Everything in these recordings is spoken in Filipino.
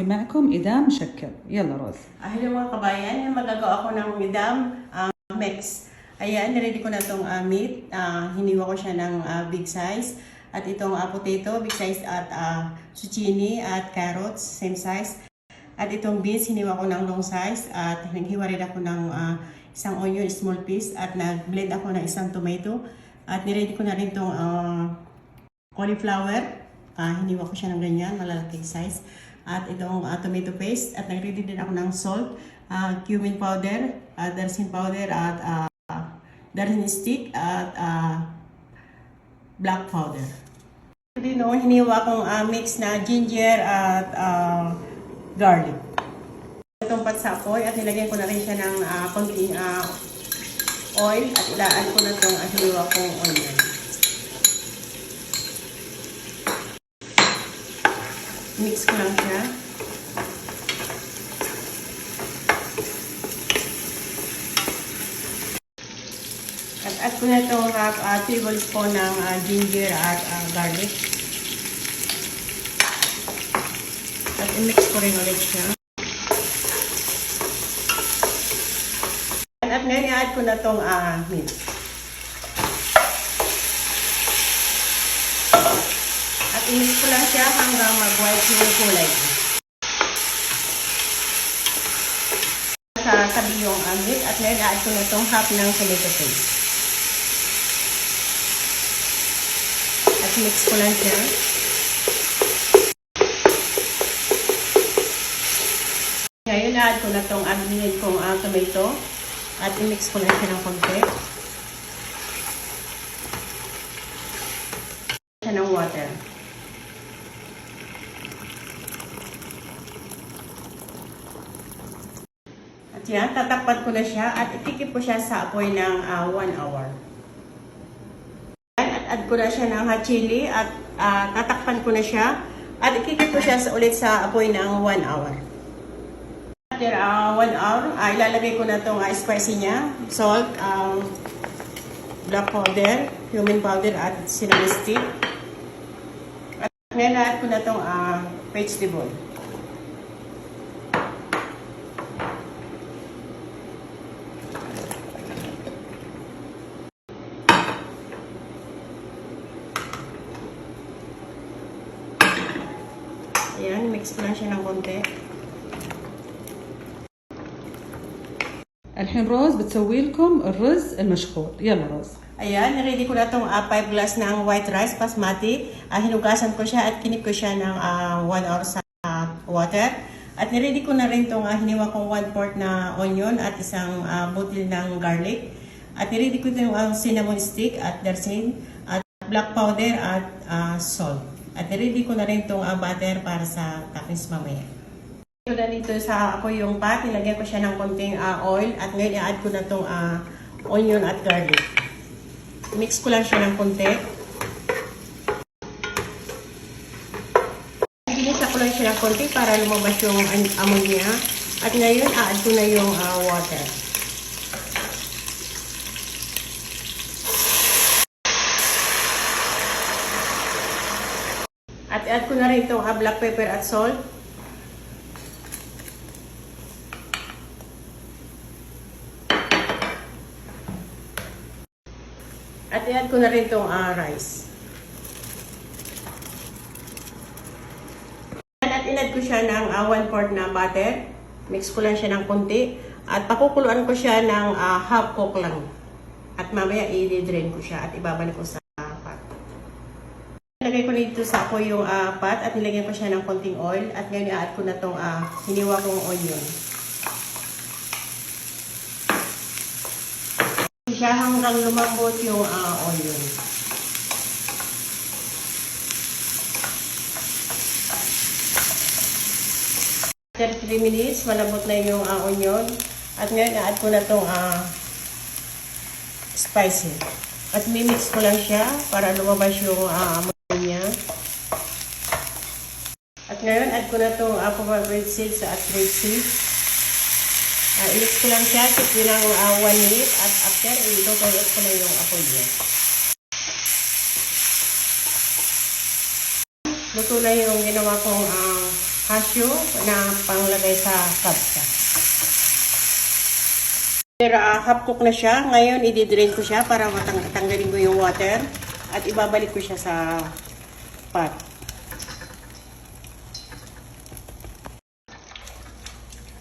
معكم إدام مشكل. يلا روز. Hello mga kabayan, magagawa ko ng Idam mix. Ayan, ready ko na itong meat. Hiniwa ko siya ng big size. At itong potato, big size, at zucchini at carrots, same size. At itong beans, hiniwa ko ng long size. At naghiwa rin ako ng isang onion, small piece. At nag-blend ako ng isang tomato. At niready ko na rin itong cauliflower. Hiniwa ko siya ng ganyan, malalaking size. At itong tomato paste. At nag-ready din ako ng salt, cumin powder, darsin powder, at darsin stick, at black powder. Ito din hiniwa kong mix na ginger at garlic. Itong patsapoy at nilagyan ko na rin siya ng konting oil at ilaan ko na itong hiniwa kong onion. Mix ko lang siya. At add ko na itong half tablespoon ng ginger at garlic. At i-mix ko rin ulit siya. At ngayon i-add ko na itong meat. I-mix ko lang siya hanggang mag-white yung kulay. Sa tabi yung meat at ngayon i-add ko na itong half ng tomato paste. At mix ko lang siya. Ngayon i-add ko na itong binili kong tomato at i-mix ko lang siya ng konti. Siya ng water. Yan, tatakpan ko na siya at itikip ko siya sa apoy ng 1 hour. At add ko na siya ng hot chili at tatakpan ko na siya at ikikip ko siya ulit sa apoy ng 1 hour. After 1 hour, ilalagay ko na itong spicy niya, salt, black powder, cumin powder, at cinnamon stick. At ngayon add ko na itong vegetable. Ayan, mix ko lang siya ng konti. الحين روز بتسوي لكم الرز المشخول. يلا روز. Ayan, ready ko na itong 5 glass ng white rice basmati. Hinugasan ko siya at kinip ko siya ng 1 hour sa water. At niready ko na rin itong hiniwa kong 1/4 na onion at isang butil ng garlic. At niready ko itong cinnamon stick at darsin at black powder at salt. At niready ko na rin itong butter para sa toppings mamaya. Ito na dito sa ako yung pot, nilagyan ko siya ng konting oil at ngayon i-add ko na itong onion at garlic. Mix ko lang siya ng konti. Ginisa ko lang siya ng konti para lumabas yung amoy niya. At ngayon i-add ko na yung water. At i-add ko na rin itong black pepper at salt. At i-add ko na rin itong rice. At in-add ko siya ng 1/4 na butter. Mix ko lang siya ng konti. At pakukuluan ko siya ng half cook lang. At mamaya i-drain ko siya at ibabalik ko sa pot. Nilagay ko dito sa ako yung pot at nilagyan ko siya ng konting oil. At ngayon i-add ko na itong hiniwa kong onion. Siya hanggang lumambot yung onion. After 3 minutes, malambot na yung onion. At ngayon, i-add ko na itong spicy. At mimix ko lang siya para lumabas yung amoy niya. At ngayon, add ko na itong pomegranate seeds at grape seeds. I-mix ko lang siya, keep ko lang 1 minute at after, i-total ko na yung apoy niya. Luto na yung ginawa kong hasyo na panglagay sa kabsa. Pero half cook na siya. Ngayon, i-drain ko siya para tanggalin ko yung water at ibabalik ko siya sa pot.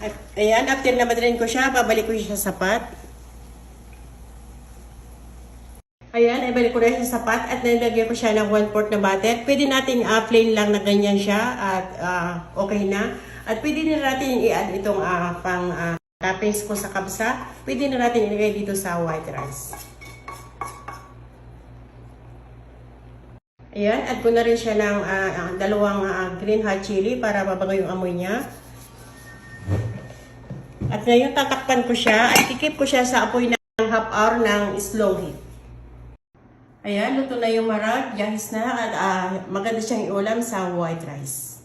At ayan, after na ma-drain ko siya, babalik ko siya sa pot. Ayan, ibalik ko na siya sa pot at nilagyan ko siya ng 1/4 na butter. Pwede natin plain lang na ganyan siya at okay na. At pwede na natin i-add itong toppings ko sa kabsa. Pwede na natin ilagay dito sa white rice. Ayan, add ko na rin siya ng dalawang green hot chili para mabango yung amoy niya. At ngayon tatakpan ko siya at kikip ko siya sa apoy ng half hour ng slow heat. Ayan, luto na yung marag, jahis na at maganda siyang iulam sa white rice.